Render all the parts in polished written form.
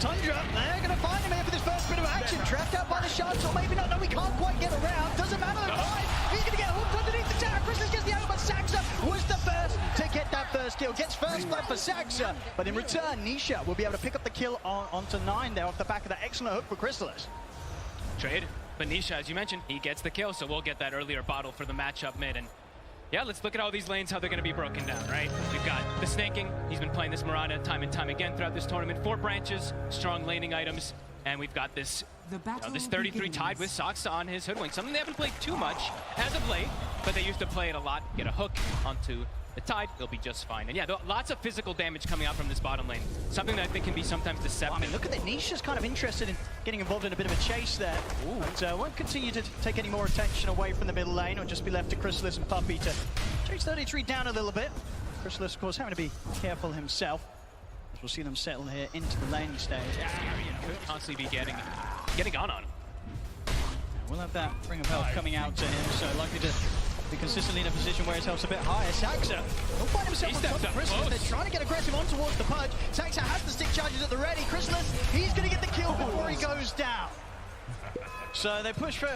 Tundra, they're going to find him here for this first bit of action. Trapped out by the shots, or maybe not. No, we can't quite get around. Doesn't matter, they're fine. He's going to get hooked underneath the tower. Christmas gets the angle, but Saxa was the first to get that first kill. Gets first blood for Saxa, but in return, Nisha will be able to pick up the kill onto 9 there off the back of that excellent hook for Chrysalis. Trade, but Nisha, as you mentioned, he gets the kill, so we'll get that earlier bottle for the matchup mid. And yeah, let's look at all these lanes, how they're going to be broken down, right? We've got the snaking. He's been playing this Miranda time and time again throughout this tournament. 4 branches, strong laning items, and we've got this, this 33 tied with Saxa on his hoodwink. Something they haven't played too much as of late, but they used to play it a lot. Get a hook onto the tide, they'll be just fine. And yeah, lots of physical damage coming out from this bottom lane. Something that I think can be sometimes deceptive. Well, I mean, look at that. Nisha's kind of interested in getting involved in a bit of a chase there. Ooh. But won't continue to take any more attention away from the middle lane, or just be left to Chrysalis and Puppy to chase 33 down a little bit. Chrysalis, of course, having to be careful himself, as we'll see them settle here into the laning stage. Could constantly be getting on him. We'll have that ring of health coming out to him, so likely to be consistently in a position where his health's a bit higher. Saxa will find himself on top of Chrysalis. They're trying to get aggressive on towards the Pudge. Saxa has the stick charges at the ready. Chrysalis, he's going to get the kill before he goes down. So they push for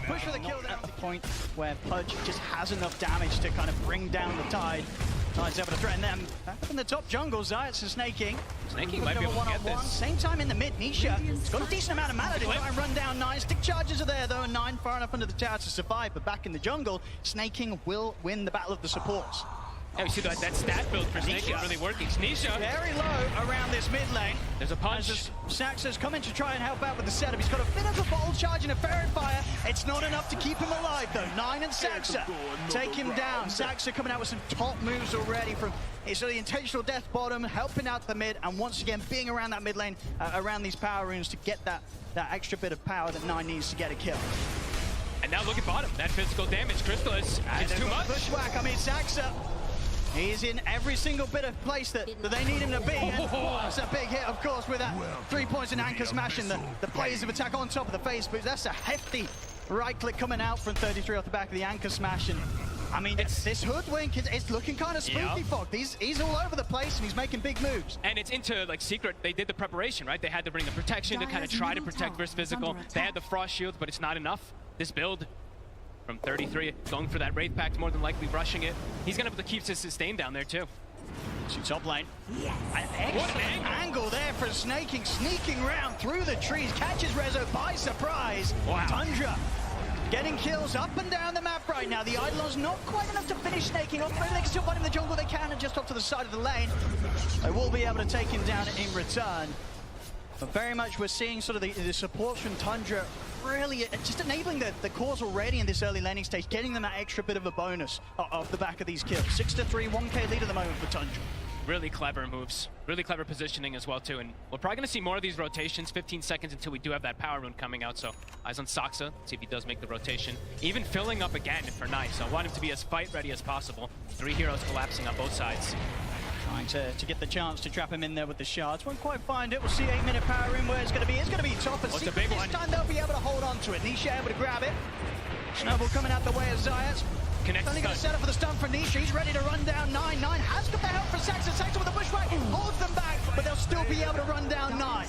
the kill at the point where Pudge just has enough damage to kind of bring down the tide. Tide's able to threaten them. Back up in the top jungle, Zayats is snaking. Snaking might be able to get this. Same time in the mid, Nisha. He's got a decent amount of mana to try and run down 9. Stick charges are there though, and 9 far enough under the tower to survive. But back in the jungle, Snaking will win the battle of the supports. Yeah, we see that stat build for Snaking really working. Nisha very low around this mid lane. There's a punch. Saxa's coming to try and help out with the setup. He's got a bit of a bottle charge and a ferret fire. It's not enough to keep him alive though. 9 and Saxa take him down. Saxa coming out with some top moves already from so the intentional death bottom, helping out the mid, and once again being around that mid lane, around these power runes to get that extra bit of power that 9 needs to get a kill. And now look at bottom. That physical damage, Chrysalis, it's too much. Bushwhack, I mean Saxa. He's in every single bit of place that they need him to be. And that's a big hit, of course, with that 3 points and anchor smash and the players of attack on top of the face. But that's a hefty right click coming out from 33 off the back of the anchor smash. And I mean, this hoodwink, it's looking kind of spooky, Fog. He's all over the place and he's making big moves. And it's into like secret. They did the preparation, right? They had to bring the protection to kind of try to protect versus physical. They had the frost shields, but it's not enough. This build from 33, going for that Wraith Pact, more than likely rushing it. He's gonna have to keep his sustain down there too. To top lane. Yes. What an angle there for Snaking, sneaking round through the trees, catches Rezo by surprise. Wow. Tundra getting kills up and down the map right now. The Eidolon's not quite enough to finish Snaking off. Maybe they can still find him in the jungle, they can, and just off to the side of the lane. They will be able to take him down in return. But very much we're seeing sort of the support from Tundra really just enabling the cause already in this early laning stage, getting them that extra bit of a bonus off the back of these kills. 6-3, 1k lead at the moment for Tundra. Really clever moves, really clever positioning as well too, and we're probably going to see more of these rotations. 15 seconds until we do have that power rune coming out, so eyes on Saxa, see if he does make the rotation. Even filling up again for 9, so I want him to be as fight ready as possible. 3 heroes collapsing on both sides. Trying to get the chance to trap him in there with the shards. Won't quite find it. We'll see 8-minute power room where it's going to be. It's going to be top. It's a big one. This time they'll be able to hold on to it. Nisha able to grab it. Snowball coming out the way of Zayats. Connect Only going to set up for the stun for Nisha. He's ready to run down 9. 9 has got the help from Saxa. Saxa with the bushwhack holds them back, but they'll still be able to run down 9.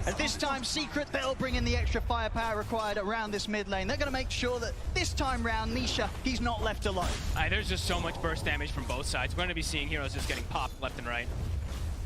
At this time, Secret, they'll bring in the extra firepower required around this mid lane. They're going to make sure that this time round, Nisha, he's not left alone. There's just so much burst damage from both sides. We're going to be seeing heroes just getting popped left and right.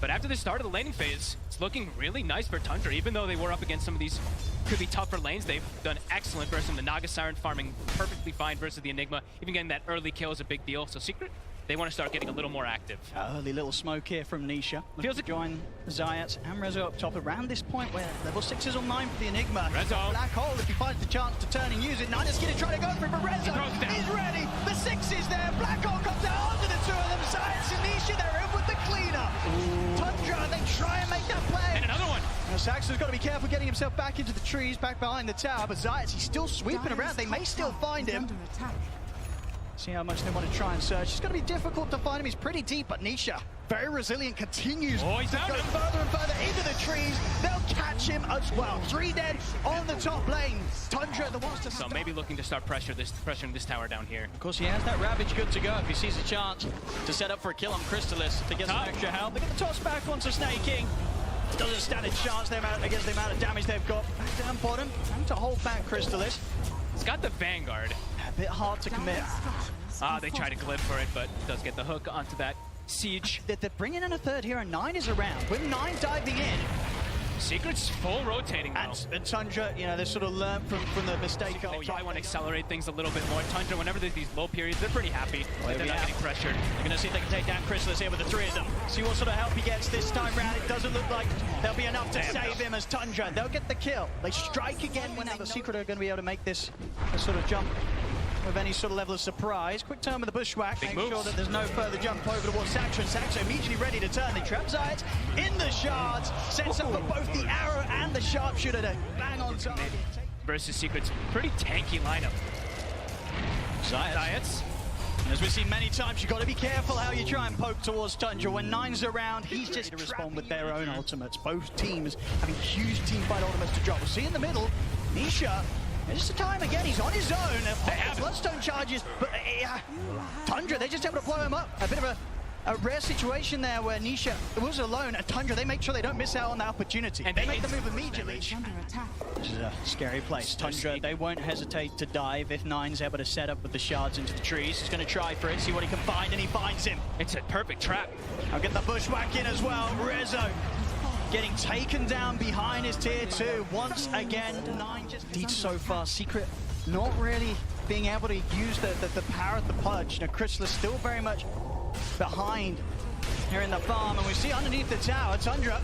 But after the start of the laning phase, it's looking really nice for Tundra. Even though they were up against some of these could be tougher lanes, they've done excellent versus the Naga Siren, farming perfectly fine versus the Enigma. Even getting that early kill is a big deal. So Secret, they want to start getting a little more active. Early little smoke here from Nisha. Feels to join Zayats and Rezo up top around this point where level 6 is online for the Enigma. Rezo. Black hole if he finds the chance to turn and use it. Nina's going to try to go for it, but Rezo is ready. The 6 is there. Black hole comes out onto the 2 of them. Zayats and Nisha, they're in with the cleanup. Tundra, they try and make that play. And another one. Now Saxon's got to be careful getting himself back into the trees, back behind the tower, but Zayats, he's still sweeping around. They may still find him. See how much they want to try and search. It's going to be difficult to find him. He's pretty deep, but Nisha, very resilient, continues to go further and further into the trees. They'll catch him as well. 3 dead on the top lane. Tundra, the ones to so maybe looking to start pressuring this tower down here. Of course, he has that Ravage good to go if he sees a chance to set up for a kill on Chrysalis to get some extra help. They get the toss back onto Snaking. doesn't stand a chance against the amount of damage they've got. Back down bottom, trying to hold back Crystallis. He's got the Vanguard. A bit hard to commit. They try to glyph for it, but does get the hook onto that siege. They're bringing in a third hero. 9 is around. With 9 diving in. Secret's full rotating now. And Tundra, you know, they sort of learned from the mistake. Oh, yeah, I want to accelerate things a little bit more. Tundra, whenever there's these low periods, they're pretty happy. They're not getting pressured. You're going to see if they can take down Crystallis here with the 3 of them. See what sort of help he gets this time round. It doesn't look like there'll be enough to save him as Tundra. They'll get the kill. They strike again when the Secret are going to be able to make this sort of jump with any sort of level of surprise. Quick turn with the bushwhack. Make sure that there's no further jump over towards Saxo. Saxo immediately ready to turn. They trap Zayat in the shards. Sets up for both the arrow and the sharpshooter to bang on target. Versus Secret's pretty tanky lineup. Zayats. As we've seen many times, you've got to be careful how you try and poke towards Tundra. When 9's around, he's just to respond with their own ultimates. Both teams having huge team fight ultimates to drop. We'll see in the middle, Nisha. Just a time again, he's on his own. They have Bloodstone charges, but Tundra, they're just able to blow him up. A bit of a rare situation there where Nisha was alone, and Tundra, they make sure they don't miss out on the opportunity. And they make the move immediately. Which is a scary place. Tundra, they won't hesitate to dive if 9's able to set up with the shards into the trees. He's going to try for it, see what he can find, and he finds him. It's a perfect trap. I'll get the bushwhack in as well. Rezo getting taken down behind his tier 2 once again. 9 just deeds so far. Secret not really being able to use the power of the pudge. Now Crystallis still very much behind here in the farm, and we see underneath the tower Tundra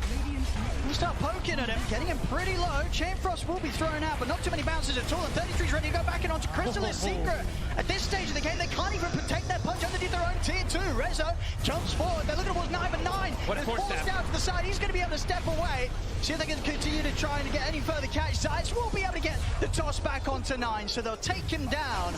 will start poking at him, getting him pretty low. Chain Frost will be thrown out, but not too many bounces at all. And 33's ready to go back in onto Crystallis. Secret at this stage of the game, they can't even protect their punch underneath their own tier 2. Rezo jumps forward. They're looking towards 9, but 9 is forced down to the side. He's going to be able to step away. See if they can continue to try and get any further catch. Zayats will be able to get the toss back onto 9, so they'll take him down.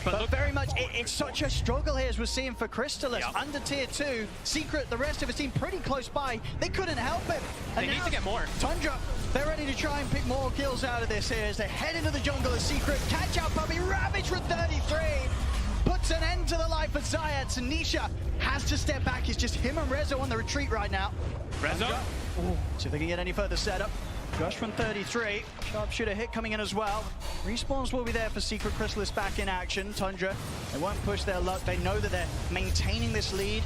But look, very much, it's such a struggle here as we're seeing for Crystallis. Yep. Under tier 2, Secret, the rest of his team pretty close by. They couldn't help him. They need to get more. Tundra, they're ready to try and pick more kills out of this here as they head into the jungle as Secret. Catch out Puppy, Ravage with 33. Puts an end to the life of Zayats, and Nisha has to step back. It's just him and Rezo on the retreat right now. Rezo? See if they can get any further setup. Rush from 33, sharpshooter hit coming in as well. Respawns will be there for Secret. Crystallis back in action. Tundra, they won't push their luck. They know that they're maintaining this lead.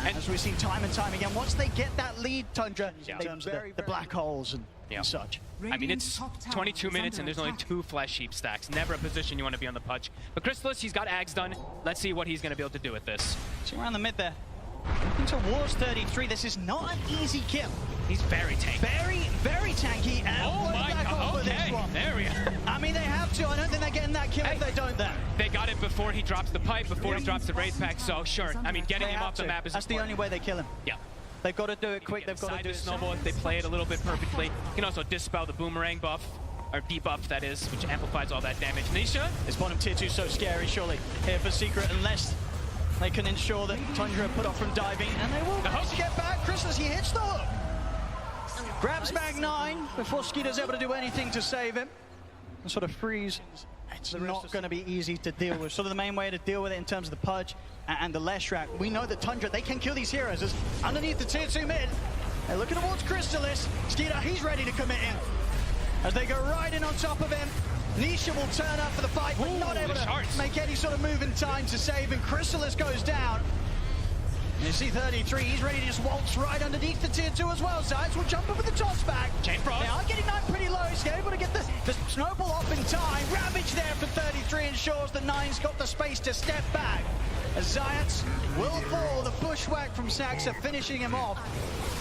And as we've seen time and time again, once they get that lead, Tundra, in terms of the black holes and such. I mean, it's 22 minutes and there's only 2 flesh heap stacks. Never a position you want to be on the pudge. But Crystallis, he's got Ags done. Let's see what he's going to be able to do with this. See around the mid there. Looking towards 33. This is not an easy kill. He's very tanky. Very tanky. And oh my god, okay. There we are. I mean, they have to. I don't think they're getting that kill if they don't then. They got it before he drops the pipe, before he drops the raid pack, so sure. I mean, getting him off the map is That's important. The only way they kill him. Yeah. They've got to do it quick. They've got to do it snowball if they play it a little bit perfectly. You can also dispel the boomerang buff, or debuff that is, which amplifies all that damage. Nisha? This bottom tier 2 so scary, surely. Here for Secret, unless they can ensure that Tundra put off from diving, and they will manage to get back. Crystallis, he hits the hook. Grabs back 9 before Skeeter's able to do anything to save him. And sort of freeze. It's not going to be easy to deal with. Sort of the main way to deal with it in terms of the pudge and the Leshrac. We know that Tundra, they can kill these heroes. As underneath the tier 2 mid, they're looking towards Crystallis. Skeeter, he's ready to commit in. As they go right in on top of him. Nisha will turn up for the fight, but not able to make any sort of move in time to save him. Crystallis goes down. And you see 33, he's ready to just waltz right underneath the tier 2 as well. Zayats will jump over the toss back. Chain Frost. They are getting 9 pretty low. He's able to get the snowball off in time. Ravage there for 33 ensures the 9's got the space to step back. As Zayats will fall. The bushwhack from Saxa finishing him off.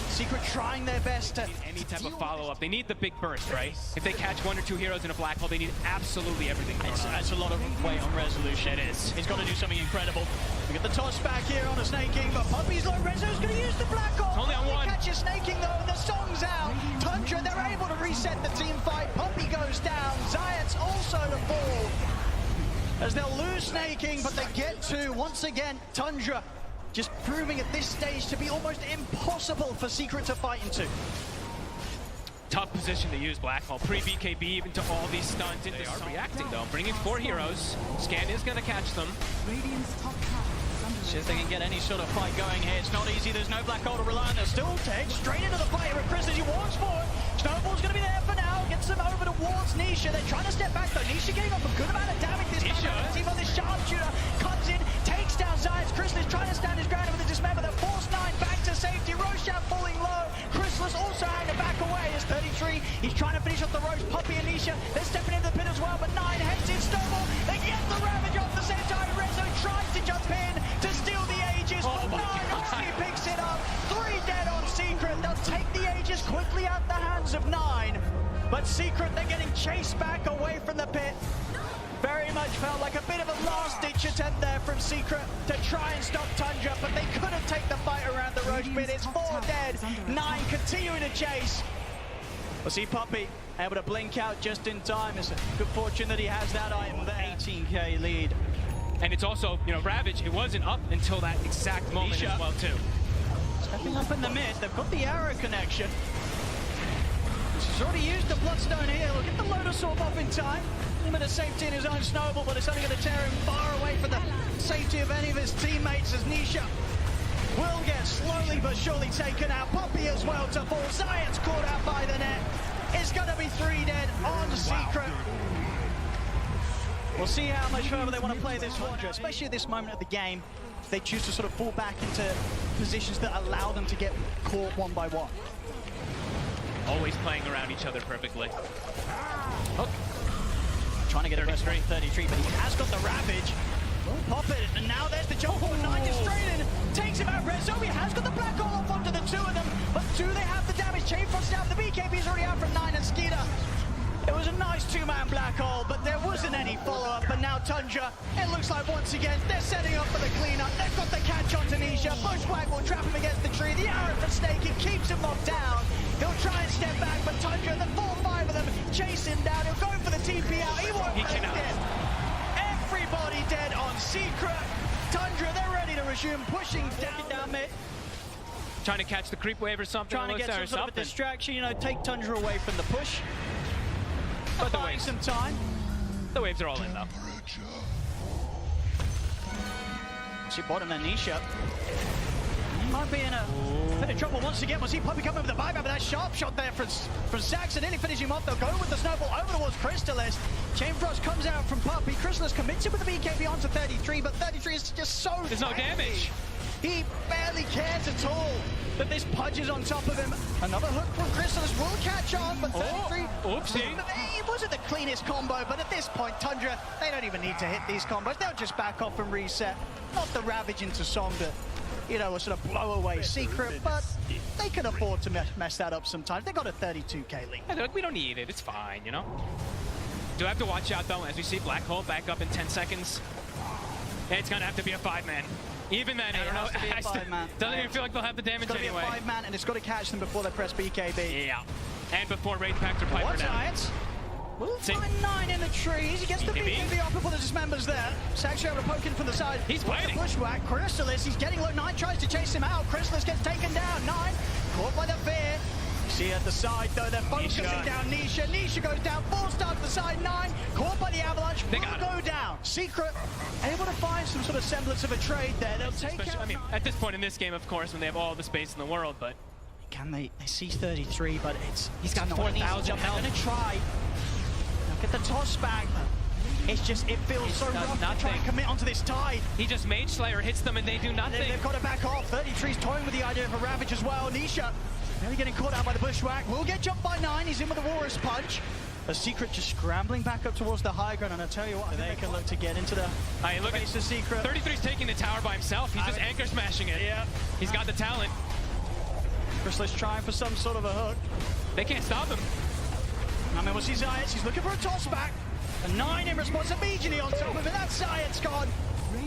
Secret trying their best to any type of follow-up. They need the big burst, right? If they catch 1 or 2 heroes in a black hole, they need absolutely everything. That's a lot of weight on resolution. It is. He's got to do something incredible. We get the toss back here on a Snake King, but Puppy's low. Rezo's going to use the black hole. Only on 1. Catch a Snake King though, the song's out. Tundra, they're able to reset the team fight. Puppy goes down. Zayats also to fall. As they'll lose Snake King, but they get to, once again, Tundra. Just proving at this stage to be almost impossible for Secret to fight into. Tough position to use Black Hole. Pre-BKB even to all these stuns. They are reacting though, bringing 4 heroes. Scan is going to catch them. See if they can get any sort of fight going here. It's not easy. There's no black hole to rely on. They'll still take straight into the fight with Chris as he walks forward. Snowball's going to be there for now. Gets them over towards Nisha. They're trying to step back though. Nisha getting off a good amount of damage this time. See how this sharpshooter comes in, takes down Zayas. Chris is trying to stand his ground with the dismember. They force 9 back to safety. Roshan falling low. Chrysalis also having to back away as 33. He's trying to finish off the Roche. Puppy and Nisha, they're stepping into the pit as well, but 9 heads in Snowball. They get the Ravage off the same time. Rezo tries to jump in to steal the Aegis, but 9 only picks it up. 3 dead on Secret. They'll take the Aegis quickly out the hands of 9. But Secret, they're getting chased back away from the pit. Very much felt like a bit of a last-ditch attempt there from Secret to try and stop Tundra, but they couldn't take the fight around the Roche pit. It's 4 dead, 9 continuing to chase. We'll see Puppy able to blink out just in time. It's a good fortune that he has that item there. 18k lead. And it's also, you know, Ravage, it wasn't up until that exact moment Nisha as well, too. Stepping up in the mid, they've got the arrow connection. He's already used the Bloodstone here. He'll get the Lotus Orb off in time. Limit of safety in his own Snowball, but it's only going to tear him far away from the safety of any of his teammates as Nisha will get slowly but surely taken out. Puppy as well to fall. Zayas caught out by the net. It's going to be 3 dead on Secret. We'll see how much further they want to play this one, especially at this moment of the game. They choose to sort of fall back into positions that allow them to get caught one by one. Always playing around each other perfectly. Hook. Trying to get a burst on 33, but he has got the Ravage. Will pop it, and now there's the jump ball. 9 is straight in, takes him out. Rezo, he has got the black hole off onto the 2 of them, but do they have the damage? Chain Frost down, the BKB's already out from 9 and Skeeter. It was a nice 2-man black hole, but there wasn't any follow-up, and now Tundra, it looks like once again, they're setting up for the cleanup. They've got the catch on Tanisha. Bushwhack will trap him against the tree. The arrow from Snake, it keeps him locked down. He'll try and step back, but Tundra, the 4-5 of them, chase him down. He'll go for the TP out. He won't make it. Everybody dead on Secret. Tundra, they're ready to resume pushing down mid. Trying to catch the creep wave or something. Trying to get some sort of a distraction, you know, take Tundra away from the push. But the buying waves, some time. The waves are all in though. See bottom there, Nisha. He might be in a bit of trouble once again. We'll see Puppy coming with the buyback, but that sharp shot there from Saxon, nearly finishing him off. They'll go with the snowball over towards Crystallis. Chain Frost comes out from Puppy. Crystallis commits it with the BKB onto 33, but 33 is just so There's no damage. He barely cares at all that this Pudge is on top of him. Another hook from Crystallis will catch on, but 33... Oopsie. It wasn't the cleanest combo, but at this point, Tundra, they don't even need to hit these combos. They'll just back off and reset. Not the Ravage into Song that, you know, will sort of blow away Secret, but they can afford to mess that up sometimes. They got a 32k lead. Yeah, look, we don't need it. It's fine, you know? Do have to watch out, though, as we see Black Hole back up in 10 seconds. It's going to have to be a 5-man. Even then, I don't know. Doesn't even feel like they'll have the damage anyway. It's got to be a 5-man, and it's got to catch them before they press BKB. Yeah. And before Wraith Pact or Piper down. We'll find 9 in the trees. He gets the BKB off before the dismembers there. Saxon able to poke in from the side. He's waiting. Bushwhack. Crystallis, he's getting low. 9 tries to chase him out. Crystallis gets taken down. 9 caught by the fear. See at the side though, they're focusing down Nisha. Nisha goes down. 4 star to the side. 9 caught by the avalanche. They will go down. Secret able to find some sort of semblance of a trade there. They'll take out. I mean, at this point in this game, of course, when they have all the space in the world, but can they see 33? But he's got 4,000. They're going to try. Get the toss back. It's just, it feels so rough to try and commit onto this tide. He just Mage Slayer hits them and they do nothing. They've got to back off. 33's toying with the idea of a Ravage as well. Nisha really getting caught out by the Bushwhack. Will get jumped by 9. He's in with the Walrus Punch. A Secret just scrambling back up towards the high ground. And I tell you what, they can look to get into the face of Secret. 33's taking the tower by himself. He's just anchor smashing it. Yeah. He's got the talent. Crystallis trying for some sort of a hook. They can't stop him. I mean, we'll see Zayas. He's looking for a toss back. A 9 in response immediately on top of it. That's Zayas gone.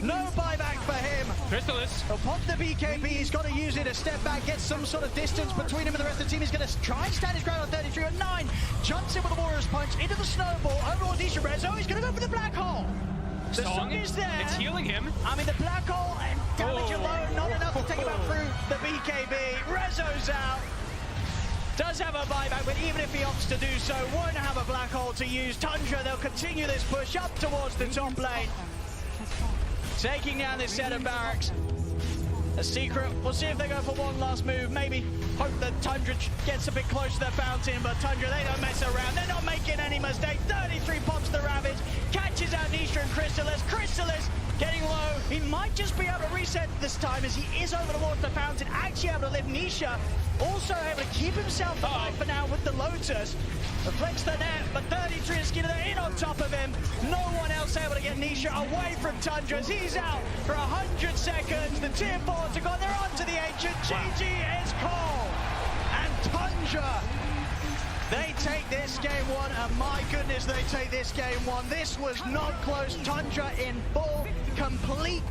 No buyback for him. Crystallis. He'll pop the BKB. He's got to use it to step back, get some sort of distance between him and the rest of the team. He's going to try and stand his ground on 33. And 9 jumps in with a Warrior's Punch into the snowball. Over Nisha Rezo. He's going to go for the black hole. The song is there. It's healing him. I mean, the black hole and damage alone, not enough to take him out through the BKB. Rezo's out. Does have a buyback, but even if he opts to do so, won't have a black hole to use. Tundra, they'll continue this push up towards the top lane. taking down this set of barracks. A secret. We'll see if they go for one last move. Maybe hope that Tundra gets a bit close to their fountain, but Tundra, they don't mess around. They're not making any mistakes. 33 pops the Ravage, catches out Nisha and Crystallis. Crystallis getting low. He might just be able to reset this time as he is over towards the fountain, actually able to lift Nisha. Also able to keep himself alive for now with the Lotus. Reflects the net, but 33 is Skinner in on top of him. No one else able to get Nisha away from Tundra as he's out for 100 seconds. The tier 4s are gone. They're on to the Ancient. GG is called. And Tundra, they take this game one, and my goodness, they take this game one. This was not close. Tundra in full, complete